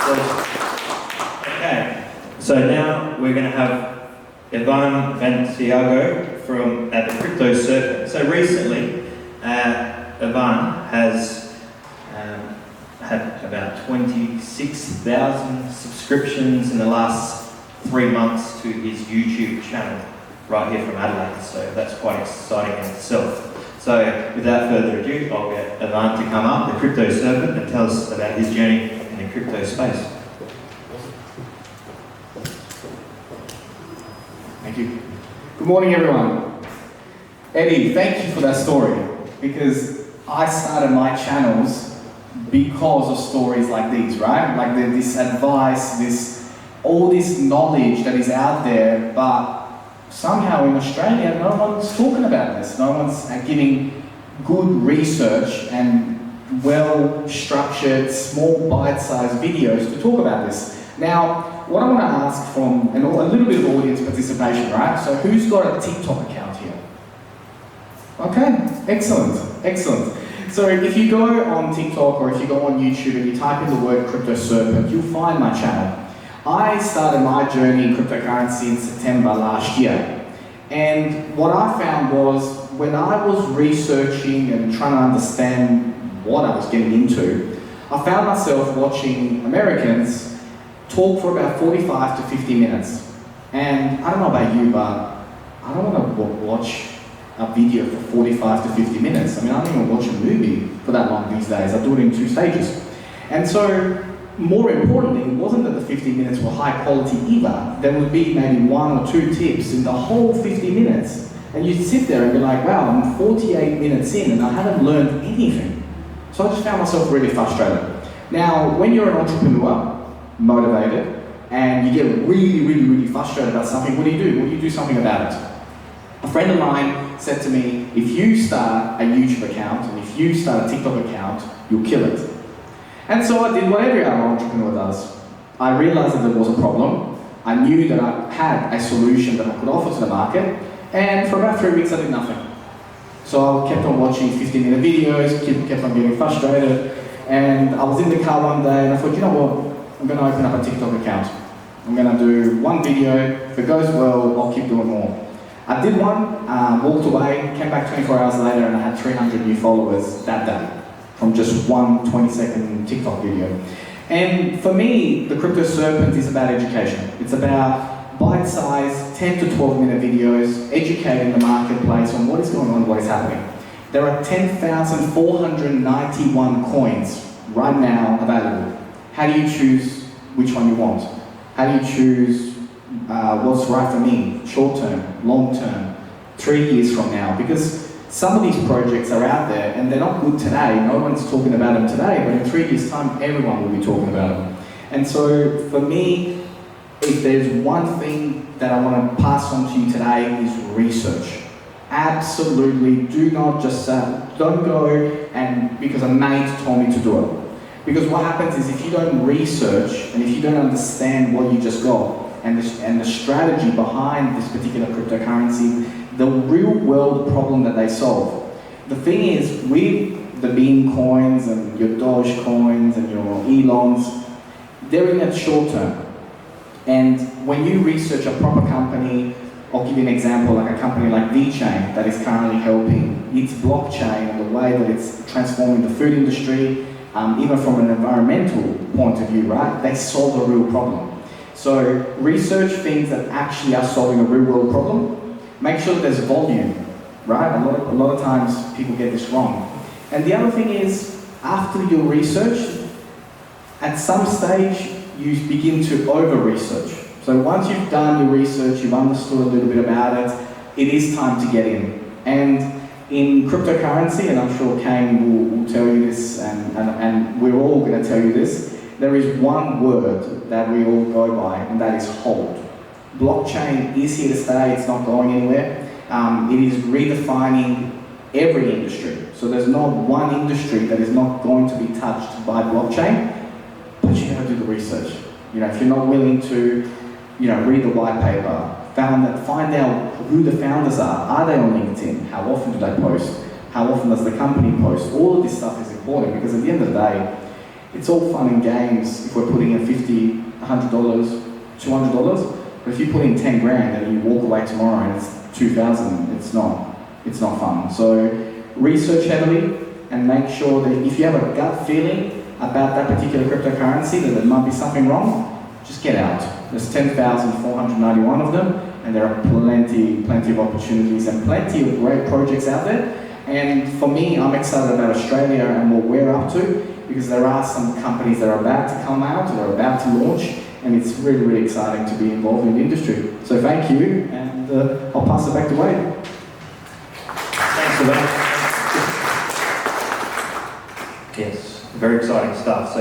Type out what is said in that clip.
Okay, so now we're going to have Ivan Santiago from the Crypto Serpent. So recently, Ivan has had about 26,000 subscriptions in the last 3 months to his YouTube channel right here from Adelaide. So that's quite exciting in itself. So without further ado, I'll get Ivan to come up, the Crypto Serpent, and tell us about his journey in the crypto space. Thank you. Good morning, everyone. Eddie, thank you for that story, because I started my channels because of stories like these, right? Like this advice, all this knowledge that is out there, but somehow in Australia, no one's talking about this. No one's giving good research and well-structured, small bite-sized videos to talk about this. Now, what I want to ask from a little bit of audience participation, right? So who's got a TikTok account here? Okay, excellent, excellent. So if you go on TikTok or if you go on YouTube and you type in the word Crypto Serpent, you'll find my channel. I started my journey in cryptocurrency in September last year. And what I found was when I was researching and trying to understand what I was getting into, I found myself watching Americans talk for about 45 to 50 minutes. And I don't know about you, but I don't want to watch a video for 45 to 50 minutes. I mean, I don't even watch a movie for that long these days. I do it in 2 stages. And so, more importantly, it wasn't that the 50 minutes were high quality either. There would be maybe 1 or 2 tips in the whole 50 minutes. And you'd sit there and be like, wow, I'm 48 minutes in and I haven't learned anything. So I just found myself really frustrated. Now, when you're an entrepreneur, motivated, and you get really frustrated about something, what do? Well, you do something about it. A friend of mine said to me, if you start a YouTube account and if you start a TikTok account, you'll kill it. And so I did what every other entrepreneur does. I realized that there was a problem. I knew that I had a solution that I could offer to the market, and for about 3 weeks I did nothing. So I kept on watching 15-minute videos, kept on getting frustrated, and I was in the car one day and I thought, you know what? I'm going to open up a TikTok account. I'm going to do 1 video. If it goes well, I'll keep doing more. I did one, walked away, came back 24 hours later, and I had 300 new followers that day from just one 20-second TikTok video. And for me, the Crypto Serpent is about education. It's about bite-sized 10 to 12-minute videos, educating the marketplace on what is going on, what is happening. There are 10,491 coins right now available. How do you choose which one you want? How do you choose what's right for me? Short term, long term, 3 years from now? Because some of these projects are out there and they're not good today. No one's talking about them today, but in 3 years' time, everyone will be talking about them. And so for me, if there's one thing that I want to pass on to you today is research. Absolutely, do not just don't go and because a mate told me to do it. Because what happens is if you don't research and if you don't understand what you just got and the strategy behind this particular cryptocurrency, the real world problem that they solve. The thing is, with the Bean coins and your Doge coins and your Elons, they're in that short term. And when you research a proper company, I'll give you an example, like a company like VeChain that is currently helping its blockchain and the way that it's transforming the food industry, even from an environmental point of view, right? They solve a real problem. So research things that actually are solving a real world problem. Make sure that there's volume, right? A lot of times people get this wrong. And the other thing is, after your research, at some stage, you begin to over-research. So once you've done your research, you've understood a little bit about it, it is time to get in. And in cryptocurrency, and I'm sure Kane will tell you this, and we're all going to tell you this, there is one word that we all go by, and that is hold. Blockchain is here to stay, it's not going anywhere. It is redefining every industry. So there's not one industry that is not going to be touched by blockchain, but you gotta do the research. You know, if you're not willing to, read the white paper, find out who the founders are they on LinkedIn? How often do they post? How often does the company post? All of this stuff is important because at the end of the day, It's all fun and games if we're putting in $50, $100, $200. But if you put in 10 grand and you walk away tomorrow and it's 2,000, it's not fun. So research heavily and make sure that if you have a gut feeling about that particular cryptocurrency, that there might be something wrong, just get out. There's 10,491 of them, and there are plenty of opportunities and plenty of great projects out there. And for me, I'm excited about Australia and what we're up to, because there are some companies that are about to come out, that are about to launch, and it's really, really exciting to be involved in the industry. So thank you, and I'll pass it back to Wade. Thanks for that. Yes, very exciting stuff. So